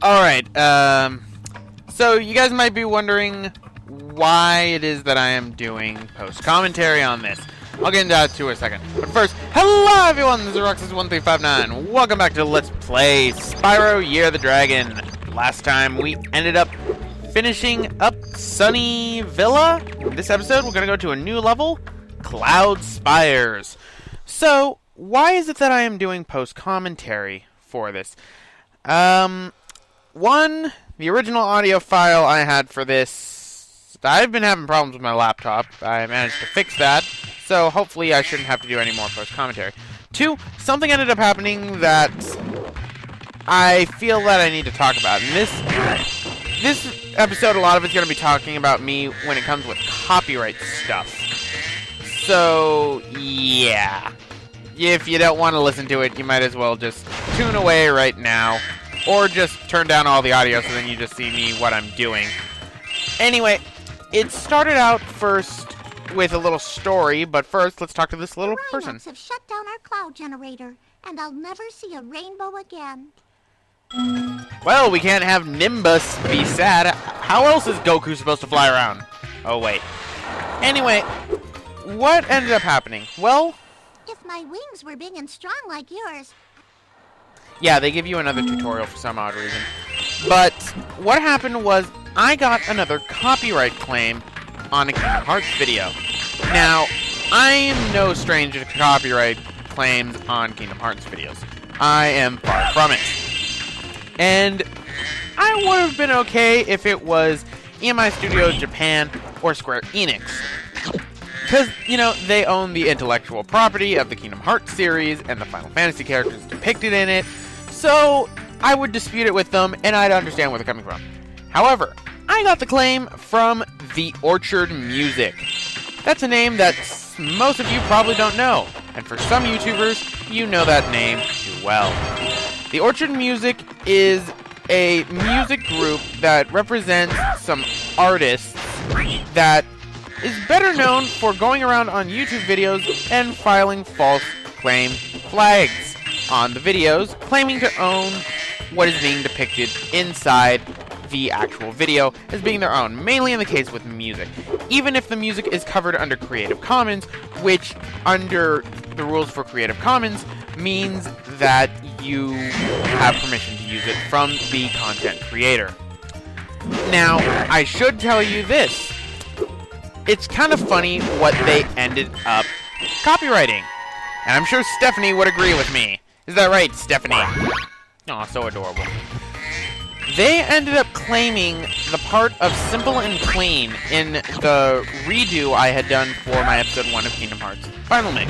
Alright, so you guys might be wondering why it is that I am doing post-commentary on this. I'll get into that too in a second. But first, hello everyone, this is Roxas1359. Welcome back to Let's Play Spyro Year of the Dragon. Last time we ended up finishing up Sunny Villa. In this episode, we're going to go to a new level, Cloud Spires. So, why is it that I am doing post-commentary for this? One, the original audio file I had for this, I've been having problems with my laptop. I managed to fix that, so hopefully I shouldn't have to do any more post-commentary. Two, something ended up happening that I feel that I need to talk about. And this episode, a lot of it's going to be talking about me when it comes with copyright stuff. So, yeah. If you don't want to listen to it, you might as well just tune away right now. Or just turn down all the audio so then you just see me what I'm doing. Anyway, it started out first with a little story, but first let's talk to this little person. The have shut down our cloud generator, and I'll never see a rainbow again. Well, we can't have Nimbus be sad. How else is Goku supposed to fly around? Oh, wait. Anyway, what ended up happening? Well, if my wings were big and strong like yours... Yeah, they give you another tutorial for some odd reason. But what happened was I got another copyright claim on a Kingdom Hearts video. Now, I am no stranger to copyright claims on Kingdom Hearts videos. I am far from it. And I would have been okay if it was EMI Studios Japan or Square Enix. Because, you know, they own the intellectual property of the Kingdom Hearts series and the Final Fantasy characters depicted in it. So, I would dispute it with them, and I'd understand where they're coming from. However, I got the claim from The Orchard Music. That's a name that most of you probably don't know, and for some YouTubers, you know that name too well. The Orchard Music is a music group that represents some artists that is better known for going around on YouTube videos and filing false claim flags on the videos, claiming to own what is being depicted inside the actual video as being their own, mainly in the case with music. Even if the music is covered under Creative Commons, which under the rules for Creative Commons means that you have permission to use it from the content creator. Now, I should tell you this. It's kind of funny what they ended up copywriting. And I'm sure Stephanie would agree with me. Is that right, Stephanie? Aw, so adorable. They ended up claiming the part of Simple and Clean in the redo I had done for my episode 1 of Kingdom Hearts Final Mix.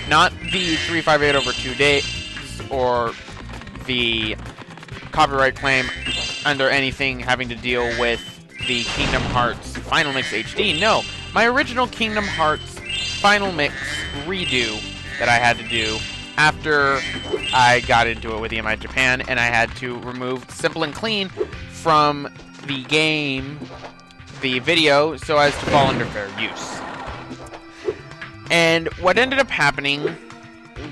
Not the 358 over 2 days, or the copyright claim under anything having to deal with the Kingdom Hearts Final Mix HD. No, my original Kingdom Hearts Final Mix redo that I had to do after I got into it with EMI Japan, and I had to remove Simple and Clean from the game, the video, so as to fall under fair use. And what ended up happening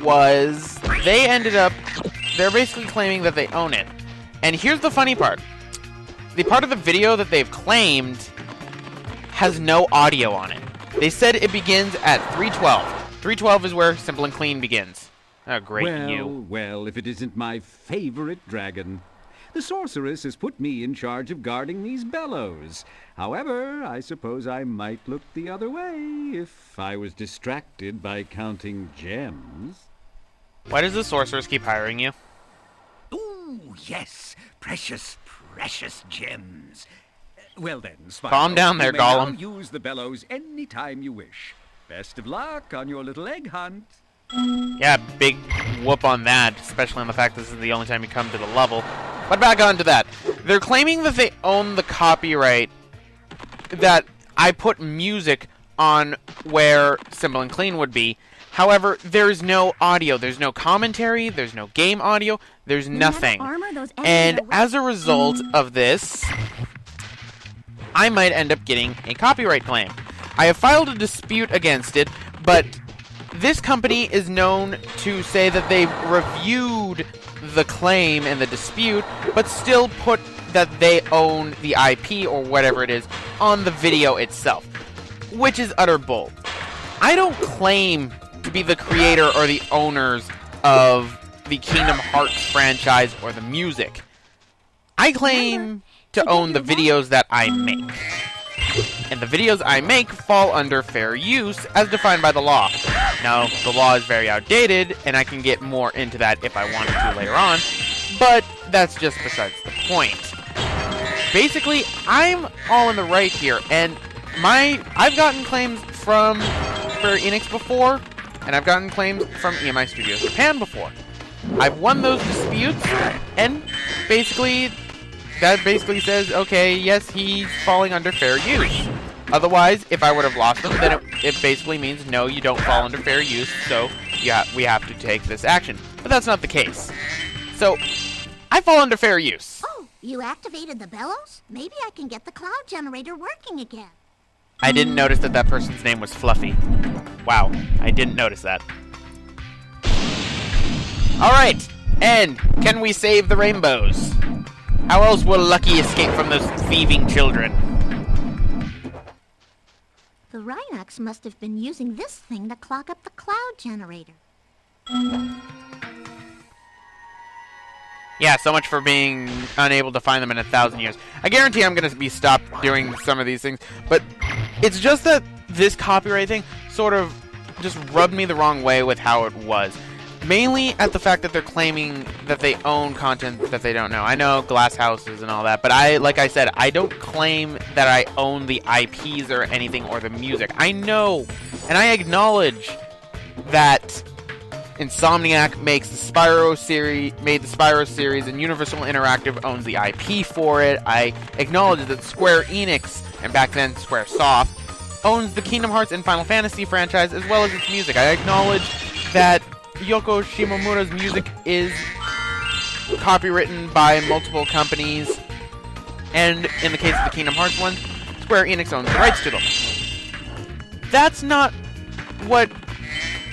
was they're basically claiming that they own it. And here's the funny part. The part of the video that they've claimed has no audio on it. They said it begins at 312. 312 is where Simple and Clean begins. Oh, great, Well, if it isn't my favorite dragon. The sorceress has put me in charge of guarding these bellows. However, I suppose I might look the other way if I was distracted by counting gems. Why does the sorceress keep hiring you? Ooh, yes. Precious, precious gems. Well then, Spyro, Calm down there, you may Gollum. now use the bellows any time you wish. Best of luck on your little egg hunt. Yeah, big whoop on that, especially on the fact this is the only time you come to the level. But back on to that. They're claiming that they own the copyright that I put music on where Simple and Clean would be. However, there's no audio, there's no commentary, there's no game audio, there's nothing. And as a result of this, I might end up getting a copyright claim. I have filed a dispute against it, but this company is known to say that they've reviewed the claim and the dispute, but still put that they own the IP or whatever it is on the video itself, which is utter bull. I don't claim to be the creator or the owners of the Kingdom Hearts franchise or the music. I claim to own the videos that I make. And the videos I make fall under fair use as defined by the law. Now, the law is very outdated, and I can get more into that if I wanted to later on, but that's just besides the point. Basically, I'm all in the right here, and I've gotten claims from Square Enix before, and I've gotten claims from EMI Studios Japan before. I've won those disputes, and that basically says, okay, yes, he's falling under fair use. Otherwise, if I would have lost them, then it basically means, no, you don't fall under fair use, so yeah, we have to take this action. But that's not the case. So, I fall under fair use. Oh, you activated the bellows? Maybe I can get the cloud generator working again. I didn't notice that person's name was Fluffy. Wow, I didn't notice that. Alright, and can we save the rainbows? How else will Lucky escape from those thieving children? The Rhinox must have been using this thing to clog up the cloud generator. Yeah, so much for being unable to find them in 1,000 years. I guarantee I'm going to be stopped doing some of these things, but it's just that this copyright thing sort of just rubbed me the wrong way with how it was. Mainly at the fact that they're claiming that they own content that they don't know. I know glass houses and all that, but like I said, I don't claim that I own the IPs or anything or the music. I know, and I acknowledge that Insomniac made the Spyro series, and Universal Interactive owns the IP for it. I acknowledge that Square Enix, and back then Squaresoft, owns the Kingdom Hearts and Final Fantasy franchise as well as its music. I acknowledge that Yoko Shimomura's music is copywritten by multiple companies, and in the case of the Kingdom Hearts one, Square Enix owns the rights to them. That's not what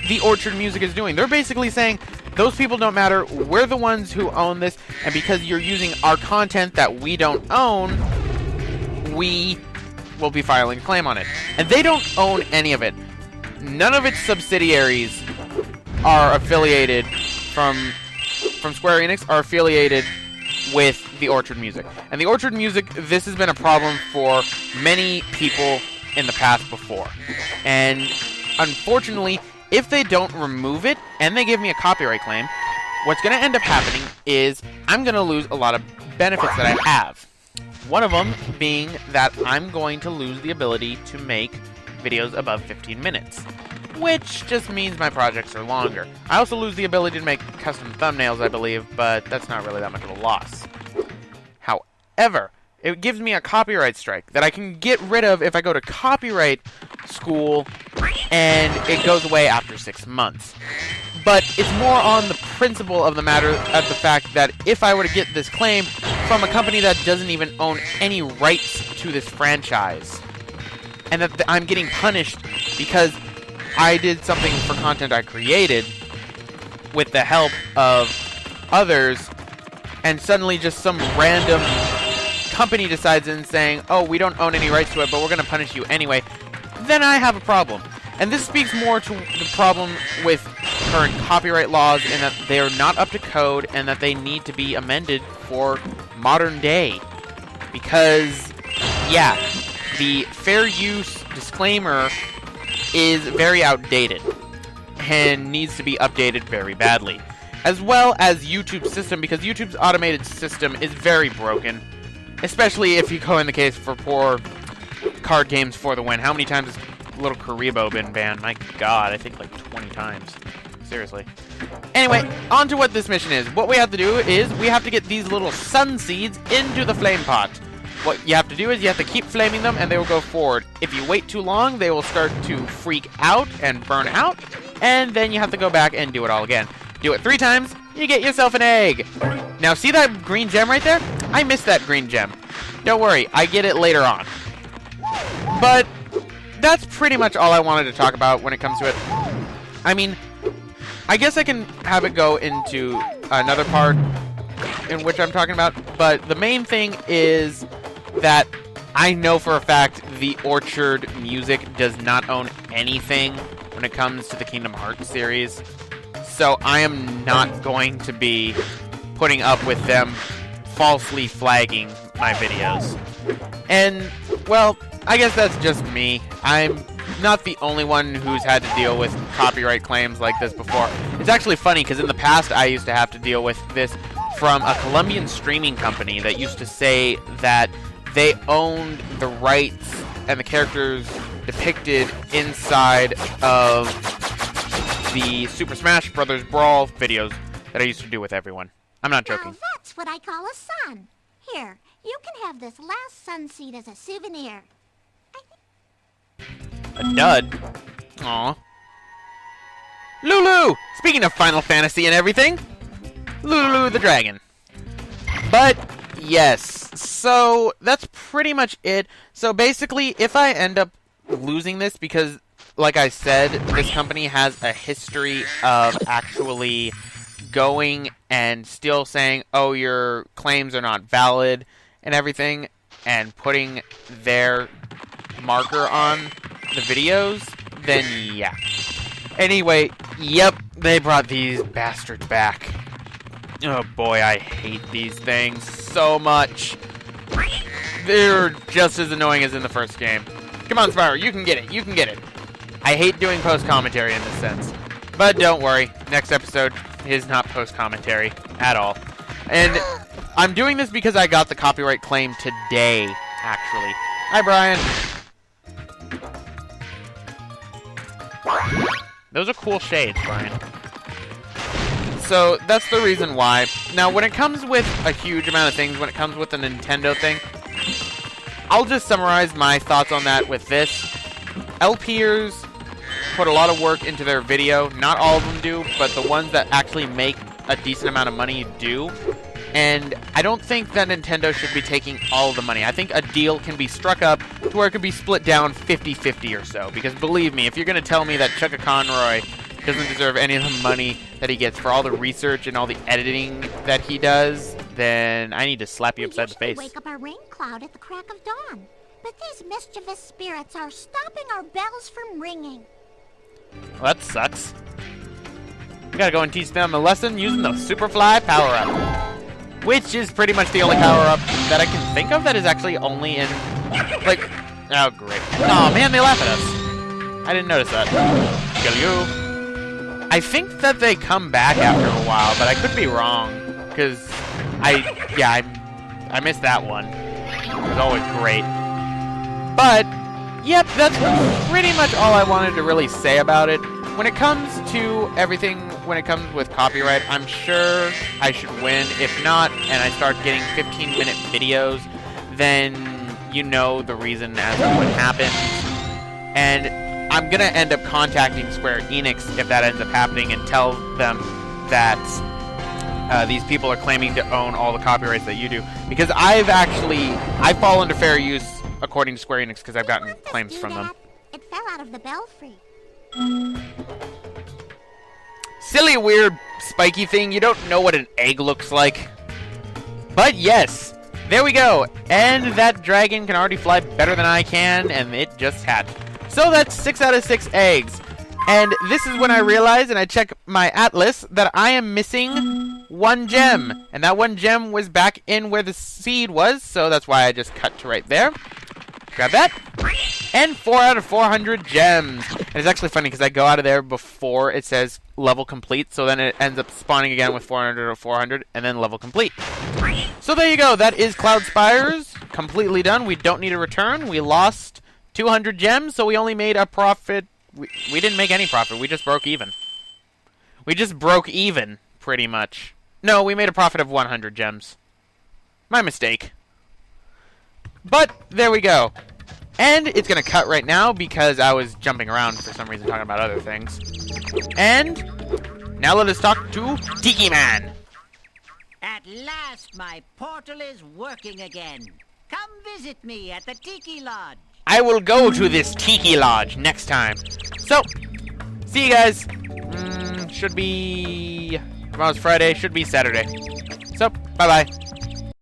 the Orchard Music is doing. They're basically saying, those people don't matter, we're the ones who own this, and because you're using our content that we don't own, we will be filing a claim on it. And they don't own any of it. None of its subsidiaries are affiliated from Square Enix, are affiliated with the Orchard Music. And the Orchard Music, this has been a problem for many people in the past before. And unfortunately, if they don't remove it, and they give me a copyright claim, what's going to end up happening is I'm going to lose a lot of benefits that I have. One of them being that I'm going to lose the ability to make videos above 15 minutes. Which just means my projects are longer. I also lose the ability to make custom thumbnails, I believe, but that's not really that much of a loss. However, it gives me a copyright strike that I can get rid of if I go to copyright school, and it goes away after 6 months. But it's more on the principle of the matter, at the fact that if I were to get this claim from a company that doesn't even own any rights to this franchise, and that I'm getting punished because I did something for content I created with the help of others, and suddenly just some random company decides in saying, oh, we don't own any rights to it, but we're going to punish you anyway, then I have a problem. And this speaks more to the problem with current copyright laws in that they are not up to code and that they need to be amended for modern day. Because, yeah, the fair use disclaimer is very outdated and needs to be updated very badly. As well as YouTube's system, because YouTube's automated system is very broken. Especially if you go in the case for poor card games for the win. How many times has Little Karibo been banned? My god, I think like 20 times. Seriously. Anyway, on to what this mission is. What we have to do is we have to get these little sun seeds into the flame pot. What you have to do is you have to keep flaming them and they will go forward. If you wait too long, they will start to freak out and burn out. And then you have to go back and do it all again. Do it 3 times, you get yourself an egg. Now see that green gem right there? I missed that green gem. Don't worry, I get it later on. But that's pretty much all I wanted to talk about when it comes to it. I mean, I guess I can have it go into another part in which I'm talking about. But the main thing is that I know for a fact the Orchard Music does not own anything when it comes to the Kingdom Hearts series. So I am not going to be putting up with them falsely flagging my videos. And, well, I guess that's just me. I'm not the only one who's had to deal with copyright claims like this before. It's actually funny because in the past I used to have to deal with this from a Colombian streaming company that used to say that they owned the rights and the characters depicted inside of the Super Smash Bros. Brawl videos that I used to do with everyone. I'm not joking. Now that's what I call a sun. Here, you can have this last sun seed as a souvenir. A dud? Aw. Lulu! Speaking of Final Fantasy and everything, Lulu the Dragon. But, yes, so that's pretty much it. So basically, if I end up losing this, because, like I said, this company has a history of actually going and still saying, oh, your claims are not valid and everything, and putting their marker on the videos, then yeah. Anyway, yep, they brought these bastards back. Oh boy, I hate these things so much. They're just as annoying as in the first game. Come on, Spyro, you can get it, you can get it. I hate doing post-commentary in this sense. But don't worry, next episode is not post-commentary at all. And I'm doing this because I got the copyright claim today, actually. Hi, Brian. Those are cool shades, Brian. So, that's the reason why. Now, when it comes with a huge amount of things, when it comes with a Nintendo thing, I'll just summarize my thoughts on that with this. LPers put a lot of work into their video. Not all of them do, but the ones that actually make a decent amount of money do. And I don't think that Nintendo should be taking all of the money. I think a deal can be struck up to where it can be split down 50-50 or so. Because believe me, if you're going to tell me that Chuck Conroy doesn't deserve any of the money that he gets for all the research and all the editing that he does, then I need to slap you upside the face. We wake up our rain cloud at the crack of dawn. But these mischievous spirits are stopping our bells from ringing. Well, that sucks. We gotta go and teach them a lesson using the Superfly power-up. Which is pretty much the only power-up that I can think of that is actually only in, like, oh, great. Aw, man, they laugh at us. I didn't notice that. Kill you. I think that they come back after a while, but I could be wrong. Because I missed that one. It was always great. But, yep, that's pretty much all I wanted to really say about it. When it comes to everything, when it comes with copyright, I'm sure I should win. If not, and I start getting 15-minute videos, then you know the reason as to what happened. And I'm going to end up contacting Square Enix if that ends up happening and tell them that these people are claiming to own all the copyrights that you do. Because I fall under fair use according to Square Enix because I've gotten claims from them. It fell out of the belfry. Silly, weird, spiky thing. You don't know what an egg looks like. But yes, there we go. And that dragon can already fly better than I can, and it just hatched. So that's 6 out of 6 eggs. And this is when I realize, and I check my atlas, that I am missing 1 gem. And that 1 gem was back in where the seed was, so that's why I just cut to right there. Grab that. And 4 out of 400 gems. And it's actually funny because I go out of there before it says level complete. So then it ends up spawning again with 400 or 400 and then level complete. So there you go. That is Cloud Spires. Completely done. We don't need a return. We lost 200 gems. So we only made a profit. We didn't make any profit. We just broke even. We just broke even, pretty much. No, we made a profit of 100 gems. My mistake. But there we go. And it's going to cut right now because I was jumping around for some reason talking about other things. And now let us talk to Tiki Man. At last, my portal is working again. Come visit me at the Tiki Lodge. I will go to this Tiki Lodge next time. So, see you guys. Should be Tomorrow's Friday, should be Saturday. So, bye-bye.